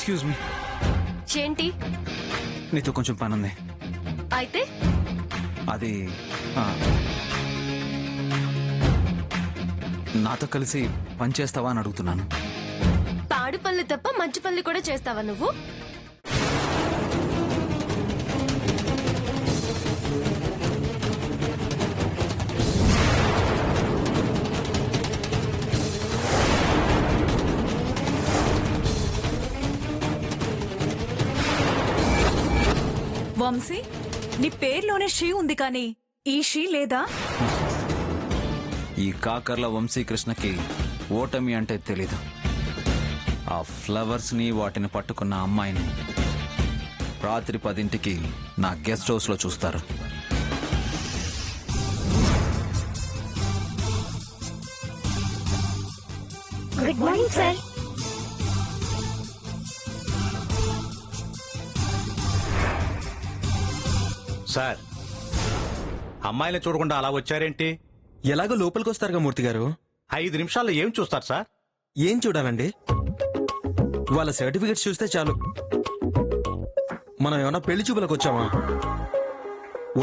Excuse me, ఏంటి? నీతో కొంచెం పని ఉంది. అయితే అది నాతో కలిసి పని చేస్తావా అని అడుగుతున్నాను. పాడు పనులు తప్ప మంచి పనులు కూడా చేస్తావా నువ్వు? వంశీ, నీ పేర్లోనే షీ ఉంది కానీ ఈ షీ లేదా? ఈ కాకర్ల వంశీకృష్ణకి ఓటమి అంటే తెలీదు. ఆ ఫ్లవర్స్ ని వాటిని పట్టుకున్న అమ్మాయిని రాత్రి 10ంటికి నా గెస్ట్ హౌస్ లో చూస్తారు. Good morning sir. సార్, అమ్మాయిని చూడకుండా అలా వచ్చారేంటి? ఎలాగో లోపలికి వస్తారుగా మూర్తి గారు. 5 నిమిషాల్లో ఏం చూస్తారు సార్? ఏం చూడాలండి? వాళ్ళ సర్టిఫికెట్స్ చూస్తే చాలు. మనం ఏమన్నా పెళ్లి చూపులకు వచ్చామా?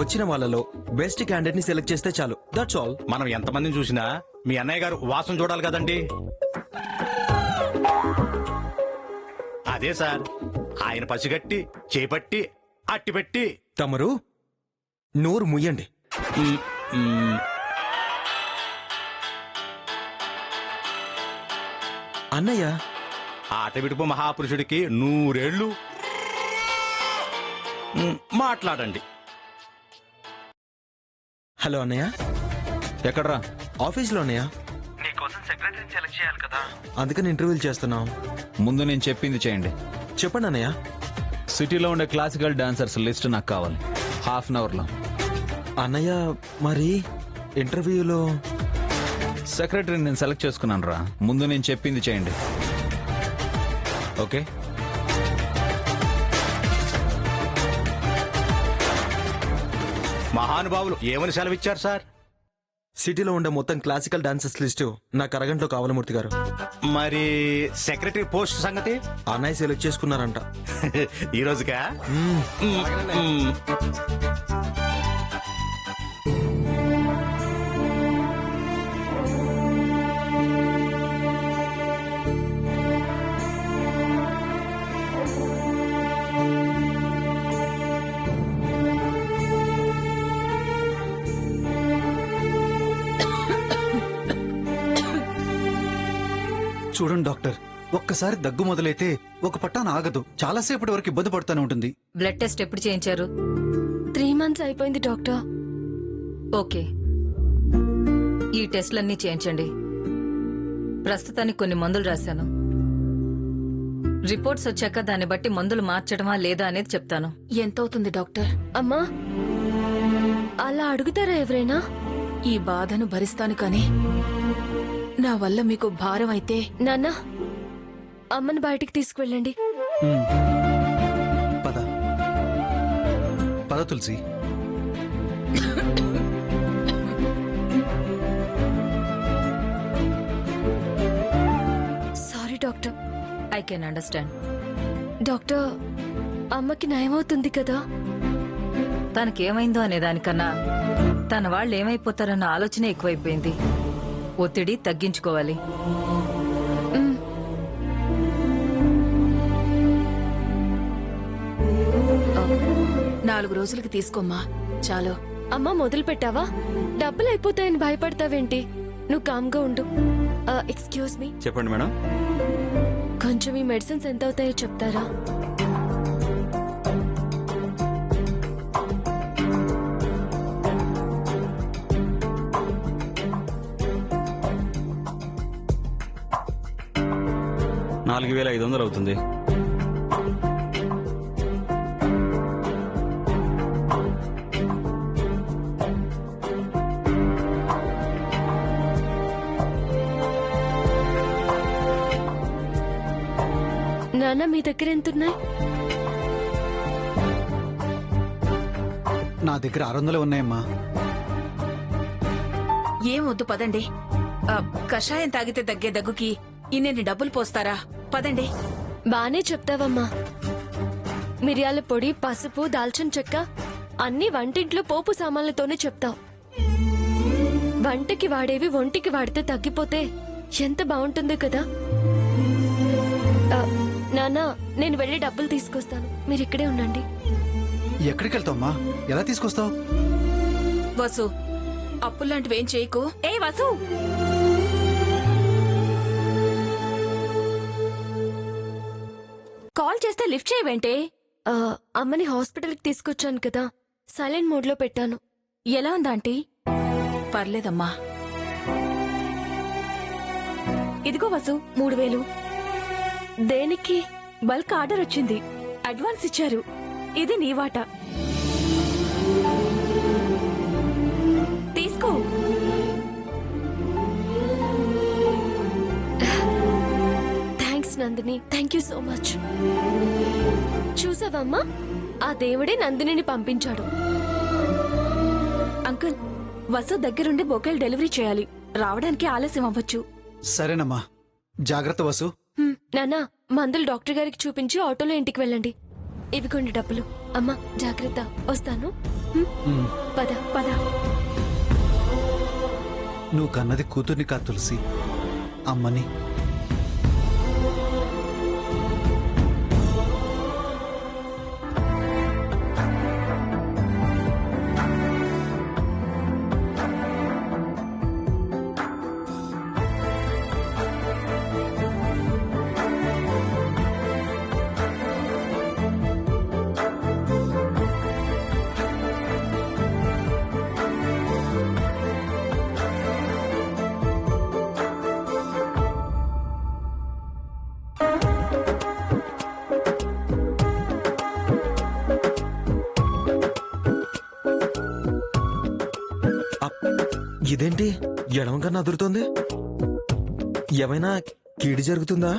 వచ్చిన వాళ్ళలో బెస్ట్ క్యాండిడేట్ ని సెలెక్ట్ చేస్తే చాలు. That's all. మనం ఎంతమందిని చూసినా మీ అన్నయ్య గారు వాసన చూడాలి కదండి. అదే సార్, ఆయన పసిగట్టి చేపట్టి అట్టిపెట్టి. తమరు నోరు ముయ్యండి. అన్నయ్య, ఆట విడుపు మహాపురుషుడికి 100 ఏళ్ళు. మాట్లాడండి. హలో అన్నయ్య. ఎక్కడ్రా? ఆఫీస్లో అన్నయ్య. నీకోసం సెక్రటరీని సెలెక్ట్ చేయాలి కదా, అందుకని ఇంటర్వ్యూలు చేస్తున్నాం. ముందు నేను చెప్పింది చేయండి. చెప్పండి అన్నయ్య. సిటీలో ఉండే క్లాసికల్ డాన్సర్స్ లిస్ట్ నాకు కావాలి, హాఫ్ అన్ అవర్ లో. అన్నయ్య, మరి ఇంటర్వ్యూలో సెక్రటరీని నేను సెలెక్ట్ చేసుకున్నాను రా. ముందు నేను చెప్పింది చేయండి, ఓకే? మహానుభావులు ఏమని సెలవిచ్చారు సార్? సిటీలో ఉండే మొత్తం క్లాసికల్ డాన్సర్స్ లిస్టు నాకు అరగంటలో కావాలి మూర్తి గారు. మరి సెక్రటరీ పోస్ట్ సంగతి? అన్నయ్య సెలెక్ట్ చేసుకున్నారంట ఈ రోజుకా? చూడండి డాక్టర్, ఒక్కసారి దగ్గు మొదలైతే ఒక పట్టాన ఆగదు. చాలాసేపటి వరకు ఇబ్బంది పడుతూనే ఉంటుంది. బ్లడ్ టెస్ట్ ఎప్పుడు చేయించారు? 3 months అయిపోయింది డాక్టర్. ఓకే, ఈ టెస్ట్లన్నీ చేయించండి. ప్రస్తుతానికి కొన్ని మందులు రాశాను. రిపోర్ట్స్ వచ్చాక దాన్ని బట్టి మందులు మార్చడమా లేదా అనేది చెప్తాను. ఎంత అవుతుంది డాక్టర్? అమ్మా, అలా అడుగుతారా ఎవరైనా? ఈ బాధను భరిస్తాను కానీ నా వల్ల మీకు భారం అయితే. నాన్న, అమ్మని బయటికి తీసుకువెళ్ళండి. పద పద Tulasi. Sorry doctor. I can understand. Doctor, అమ్మకి నయమవుతుంది కదా? తనకేమైందో అనే దానికన్నా తన వాళ్ళు ఏమైపోతారన్న ఆలోచన ఎక్కువైపోయింది. ఒత్తిడి తగ్గించుకోవాలి. 4 రోజులకి తీసుకోమ్మా, చాలు. అమ్మా, మొదలు పెట్టావా? డబ్బులు అయిపోతాయని భయపడతావేంటి? నువ్వు కామ్గా ఉండు. ఎక్స్క్యూజ్ మీ, చెప్పండి మేడం. కొంచెం ఈ మెడిసిన్స్ ఎంత అవుతాయో చెప్తారా? $4,500 అవుతుంది. నాన్న, మీ దగ్గర ఎంతున్నాయి? నా దగ్గర 600 ఉన్నాయమ్మా. ఏం వద్దు, పదండి. కషాయం తాగితే తగ్గే దగ్గుకి ఇన్ని డబ్బులు పోస్తారా? పదండి. బానే చెప్తావమ్మా. మిరియాల పొడి, పసుపు, దాల్చిన చెక్క అన్ని వంటింట్లో పోపు సామాన్లతోనే చెప్తావు. వంటకి వాడేవి ఒంటికి వాడితే తగ్గిపోతే ఎంత బాగుంటుందో కదా. నానా, నేను వెళ్ళి డబ్బులు తీసుకొస్తాను, మీరు ఇక్కడే ఉండండి. ఎక్కడికి వెళ్తావమ్మా? ఎలా తీసుకొస్తావు? వసు, అప్పుల్లాంటివేం చేయకు. ఏ వసు, కాల్ చేస్తే లిఫ్ట్ చేయవేంటే? అమ్మని హాస్పిటల్కి తీసుకొచ్చాను కదా, సైలెంట్ మోడ్ లో పెట్టాను. ఎలా ఉందా ఆంటీ? పర్లేదమ్మా. ఇదిగో వసు, 3000. దేనికి? బల్క్ ఆర్డర్ వచ్చింది, అడ్వాన్స్ ఇచ్చారు. ఇది నీ వాటా, తీసుకో. Thanks Nandini, thank you so much. చూసావమ్మా, ఆ దేవుడే నందినిని పంపించాడు. అంకుల్, వసు దగ్గరుండి బొకేలు డెలివరీ చేయాలి, రావడానికి ఆలస్యం అవ్వచ్చు. సరేనమ్మా, జాగ్రత్త వసు. నాన్నా, మందులు డాక్టర్ గారికి చూపించి ఆటోలో ఇంటికి వెళ్ళండి. ఇవి కొన్ని డబ్బులు. అమ్మా జాగ్రత్త, వస్తాను. పద పద. నువ్వు కన్నది కూతుర్ని కాదు తులసి, అమ్మని. ఇదేంటి ఎడమ కన్నా అదురుతోంది? ఏమైనా కీడి జరుగుతుందా?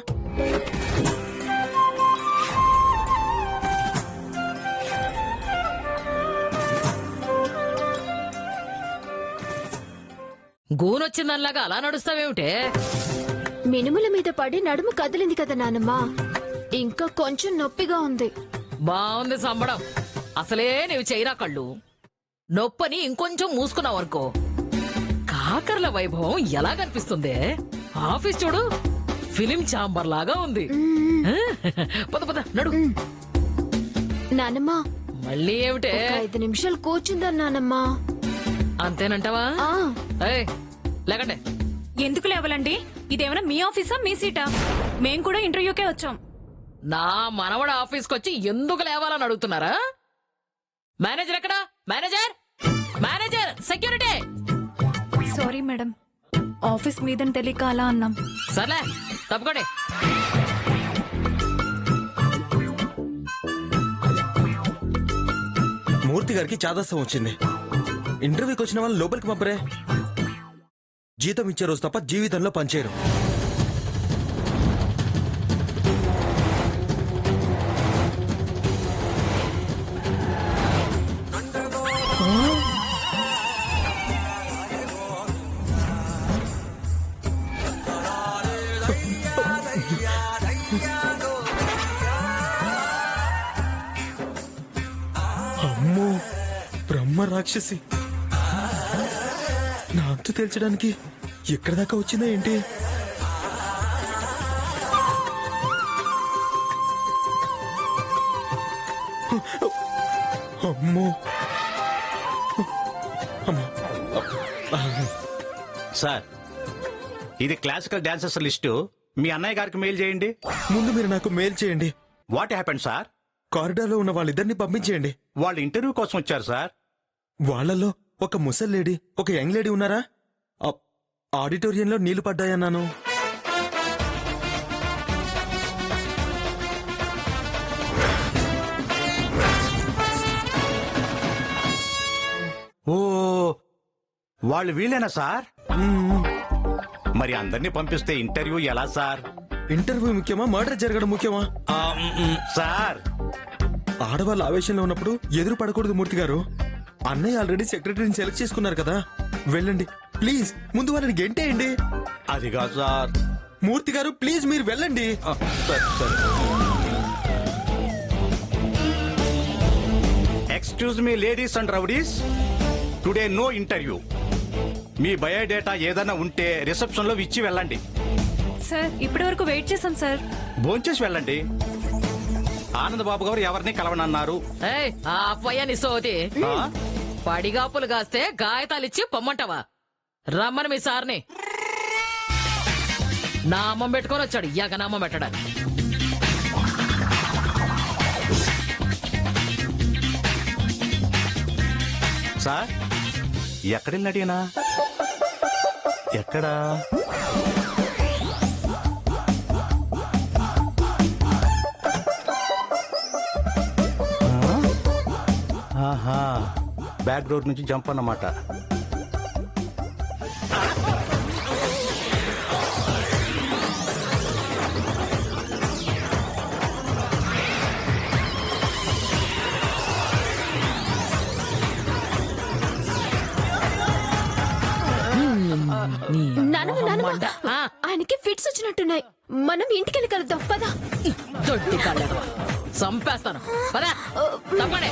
గూనొచ్చిందనిలాగా అలా నడుస్తావేమిటే? మినుముల మీద పడి నడుము కదిలింది కదా నానమ్మా, ఇంకా కొంచెం నొప్పిగా ఉంది. బాగుంది సంబడం. అసలే నీవు చేయరా కళ్ళు. నొప్పని ఇంకొంచెం మూసుకున్నావు అనుకో, కాకర్ల వైభవం ఎలా కనిపిస్తుంది. ఆఫీస్ చూడు, ఫిలిం ఛాంబర్ లాగా ఉంది. పద పద నడు. నానమ్మా, మళ్ళీ ఏమిటే? 5 నిమిషాలు కూర్చుందా నానమ్మా? అంతేనంటావా? ఏయ్, లేకండి. ఎందుకు లేవాలండి? ఇదేమైనా మీ ఆఫీసా, మీ సీటా? మేం కూడా ఇంటర్వ్యూకే వచ్చాం. నా మనవడ ఆఫీస్కి వచ్చి ఎందుకు లేవాలని అడుగుతున్నారా? మేనేజర్ ఎక్కడా? Manager, manager, security. Sorry madam, office మీదని తెలియక అలా అన్నాం. సర్లే, తప్పుకోండి. మూర్తి గారికి చాదస్తం వచ్చింది. ఇంటర్వ్యూకి వచ్చిన వాళ్ళు లోపలికి పంపరే. జీతం ఇచ్చే రోజు తప్ప జీవితంలో పనిచేయరు. అమ్మో, బ్రహ్మ రాక్షసి నా అంతు తేల్చడానికి ఎక్కడి దాకా వచ్చిందా ఏంటి? అమ్మో, సార్, ఇది క్లాసికల్ డాన్సర్స్ లిస్టు. మీ అన్నయ్య గారికి మెయిల్ చేయండి. ముందు మీరు నాకు మెయిల్ చేయండి. What happened sir? కారిడార్లో ఉన్న వాళ్ళిద్దరిని పంపించేయండి. వాళ్ళు ఇంటర్వ్యూ కోసం వచ్చారు సార్. వాళ్ళలో ఒక ముసలి లేడీ, ఒక యంగ్ లేడీ ఉన్నారా? ఆడిటోరియంలో నీళ్లు పడ్డాయన్నాను. ఓ, వాళ్ళు వీళ్ళేనా సార్? మరి అందరినీ పంపిస్తే ఇంటర్వ్యూ ఎలా సార్? ఇంటర్వ్యూ ముఖ్యమా, మర్డర్ జరగడం ముఖ్యమా? సార్, ఆడవాళ్ళ ఆవేశంలో ఉన్నప్పుడు ఎదురు పడకూడదు మూర్తి గారు. అన్నయ్య ఆల్రెడీ సెక్రటరీని సెలెక్ట్ చేసుకున్నారు కదా, వెళ్ళండి ప్లీజ్. ముందు వాళ్ళని గెంటేయండి. అది కాదు సార్. మూర్తి గారు ప్లీజ్ మీరు వెళ్ళండి. సరే సరే. Excuse me ladies and rowdies, today no interview. మీ బయోడేటా ఏదైనా ఉంటే రిసెప్షన్ లో ఇచ్చి వెళ్ళండి. సార్ ఇప్పటి వరకు వెయిట్ చేసాం సార్. భోంచేసి వెళ్ళండి. ఆనంద్ బాబు గారు ఎవరిని కలవనన్నారు? ఏయ్, ఆ అప్పయ్య నీ సోది. ఆ? పడిగాపులు కాస్తే గాయతాలిచ్చి పొమ్మంటావా? రమ్మని మీ సార్ని. నా అమ్మం పెట్టుకొని వచ్చాడు నామం పెట్టడానికి. సార్ ఎక్కడెళ్ళాడీనా? ఎక్కడా? ఆహా, బ్యాక్ డోర్ నుంచి జంప్ అన్నమాట. ఆయనకి ఫిట్స్ వచ్చినట్టున్నాయి. మనం ఇంటికెళ్ళి కలుద్దాం పదా. దొడ్డి కాళ్ళెదవా. చంపేస్తాను పదా. తప్పండి.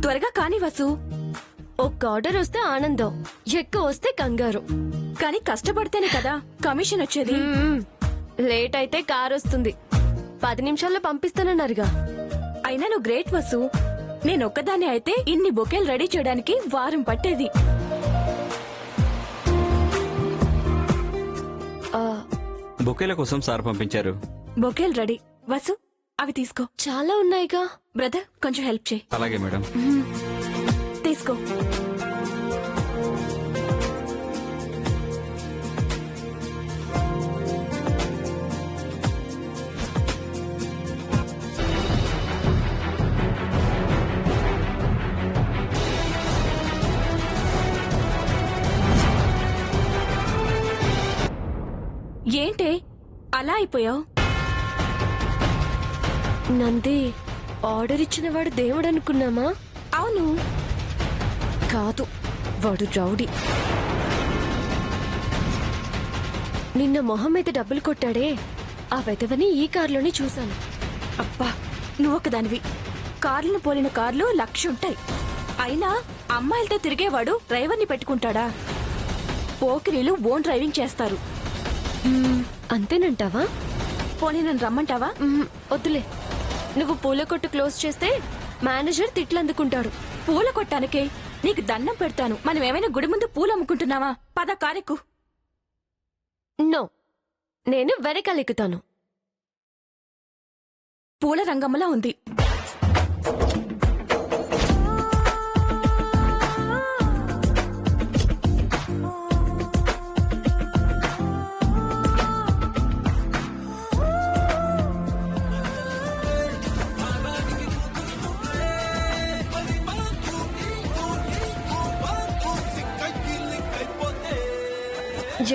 త్వరగా కాని వసు. ఒక్క ఆర్డర్ వస్తే ఆనందం, ఎక్కువ వస్తే కంగారు. కానీ కష్టపడితేనే కదా కమిషన్ వచ్చేది. లేట్ అయితే కార్ వస్తుంది. 10 నిమిషాల్లో పంపిస్తానన్నారుగా. అయినా నువ్వు గ్రేట్ వసు. నేను ఒక్కదాన్ని అయితే ఇన్ని బొకేలు రెడీ చేయడానికి వారం పట్టేది. బొకేల కోసం సార్ పంపించారు. బొకేలు రెడీ. వసు అవి తీసుకో. చాలా ఉన్నాయిగా. బ్రదర్ కొంచెం హెల్ప్ చేయి. అలాగే మేడం. తీసుకో. ఏంటే అలా అయిపోయావు? నంది, ఆర్డర్ ఇచ్చిన వాడు దేవుడు అనుకున్నామా? అవును. కాదు, వాడు రౌడీ. నిన్న మొహం మీద డబ్బులు కొట్టాడే, ఆ వెధవని ఈ కారులోనే చూశాను. అబ్బా, నువ్వొక్కదానివి. కార్లను పోలిన కార్లు 1,00,000 ఉంటాయి. అయినా అమ్మాయిలతో తిరిగేవాడు డ్రైవర్ని పెట్టుకుంటాడా? పోకిరీలు ఓన్ డ్రైవింగ్ చేస్తారు. అంతేనంటావా? పోనీ నన్ను రమ్మంటావా? వద్దులే. నువ్వు పూల కొట్టు క్లోజ్ చేస్తే మేనేజర్ తిట్లు అందుకుంటాడు. పూల కొట్టానికే నీకు దండం పెడతాను. మనం ఏమైనా గుడి ముందు పూలు అమ్ముకుంటున్నావా? పద కారెక్కు. నో, నేను వెనకాలెక్కుతాను. పూల రంగంలా ఉంది.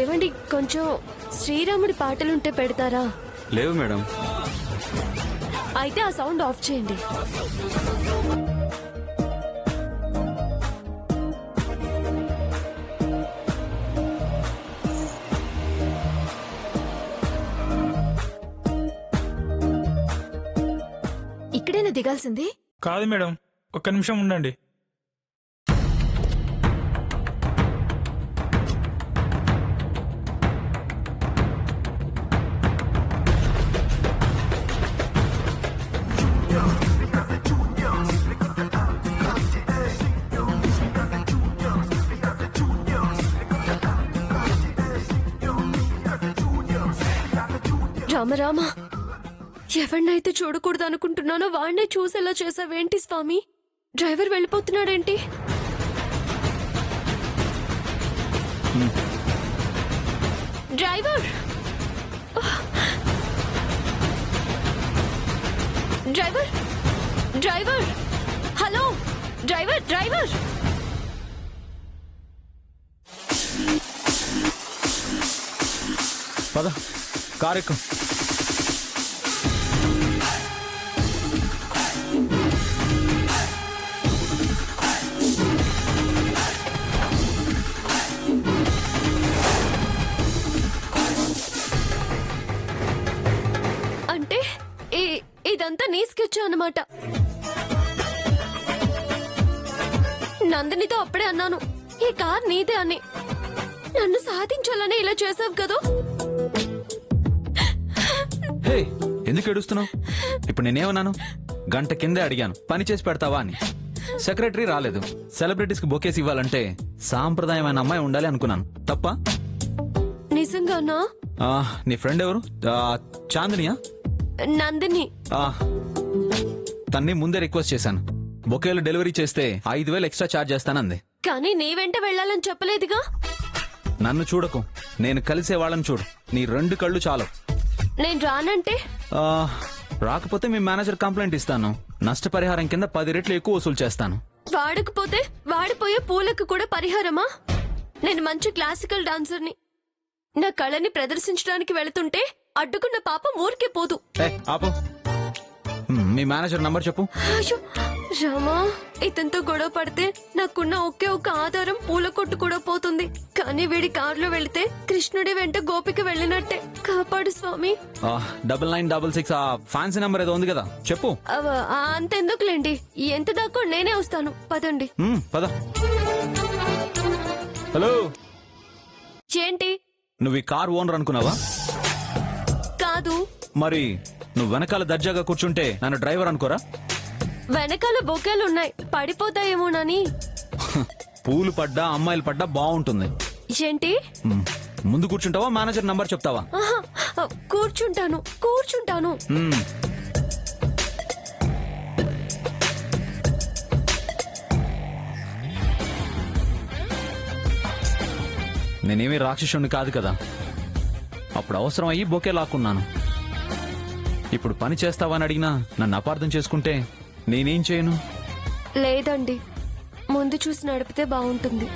ఏవండి, కొంచెం శ్రీరాముడి పాటలుంటే పెడతారా? లేవు మేడం. అయితే ఆ సౌండ్ ఆఫ్ చేయండి. ఇక్కడైనా దిగాల్సింది? కాదు మేడం, ఒక్క నిమిషం ఉండండి. రామరామా, ఎవరినైతే చూడకూడదు అనుకుంటున్నానో వాడినే చూసేలా చేసావేంటి స్వామి? డ్రైవర్ వెళ్ళిపోతున్నాడేంటి? Driver, driver, driver, hello driver, driver. పద, కారెక్కు. ఎక్కొచ్చా అన్నమాట. నందినితో అప్పుడే అన్నాను, ఈ కార్ నీదే అని. నన్ను సాధించాలని ఇలా చేసావు కదా. హే, ఎందుకు ఏడుస్తున్నావు? ఇప్పుడు నేనేమన్నాను? గంట కిందే అడిగాను పని చేసి పెడతావా అని. సెక్రటరీ రాలేదు. సెలబ్రిటీస్ కి బొకేస్ ఇవ్వాలంటే సాంప్రదాయమైన అమ్మాయి ఉండాలి అనుకున్నాను. తప్ప? నిజంగానా? నీ ఫ్రెండ్ ఎవరు? చాందినియా? నందిని. తన్ని ముందే రిక్వెస్ట్ చేశాను. బొకేలు డెలివరీ చేస్తే 5,000 ఎక్స్ట్రా ఛార్జ్ చేస్తానంది. కానీ నీ వెంట వెళ్ళాలని చెప్పలేదుగా. నన్ను చూడకు, నేను కలిసే వాళ్ళని చూడు. నీ 2 కళ్ళు చాలు. నేను రానంటే? రాకపోతే మీ మేనేజర్ కంప్లైంట్ ఇస్తాను. నష్టపరిహారం కింద 10 రెట్లు ఎక్కువ వసూలు చేస్తాను. వాడకపోతే వాడిపోయే పూలకు కూడా పరిహారమా? నేను మంచి క్లాసికల్ డాన్సర్ని. నా కళని ప్రదర్శించడానికి వెళుతుంటే అడ్డుకున్న పాపం ఊరికే పోదు. ఆపు. మీ మేనేజర్ నంబర్ చెప్పు. అయ్యో రామా, ఇతనితో గొడవ పడితే నాకున్న ఒకే ఒక ఆధారం పూల కొట్టు కూడా పోతుంది. కానీ వీడి కారులో వెళితే కృష్ణుడి వెంట గోపిక వెళ్ళినట్టే. కాపాడు స్వామి. 9966 ఫ్యాన్సీ నంబర్ ఏదో ఉంది కదా, చెప్పు. అంతెందుకులేండి, ఎంత దాకా నేనే వస్తాను. పదండి. పద. హలో, ఏంటి? నువ్వు ఈ కార్ ఓనర్ అనుకున్నావా? కాదు. మరి నువ్వు వెనకాల దర్జాగా కూర్చుంటే నన్ను డ్రైవర్ అనుకోరా? వెనకాల బొకేలున్నాయి, పడిపోతాయేమోనని. పూలు పడ్డా అమ్మాయిలు పడ్డా బాగుంటుంది. ఏంటి? ముందు కూర్చుంటావా, మేనేజర్ నంబర్ చెప్తావా? కూర్చుంటాను. నేనేమీ రాక్షసుని కాదు కదా. అప్పుడు అవసరం అయ్యి బొకే లాక్కున్నాను. ఇప్పుడు పని చేస్తావని అడిగినా నన్ను అపార్థం చేసుకుంటే నేనేం చేయను? లేదండి, ముందు చూసి నడిపితే బాగుంటుంది.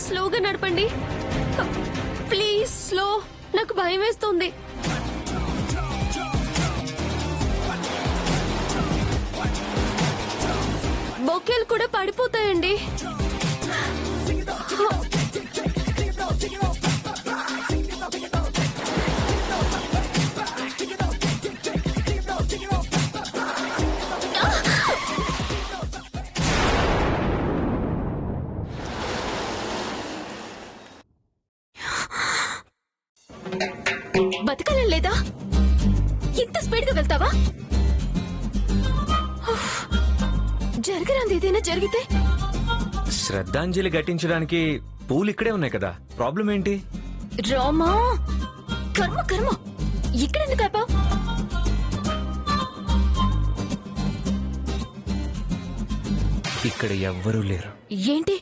స్లోగా నడపండి ప్లీజ్. స్లో, నాకు భయం వేస్తుంది. బొకేలు కూడా పడిపోతాయండి. బతకాలని లేదా? ఇంత స్పీడ్ గా వెళ్తావా? జరగరాంది ఏదైనా జరిగితే? శ్రద్ధాంజలి ఘటించడానికి పూలు ఇక్కడే ఉన్నాయి కదా, ప్రాబ్లం ఏంటి? రామా, కర్మ కర్మ, ఇక్కడెందుకు ఆపావ్? ఇక్కడ ఎవ్వరూ లేరు. ఏంటి?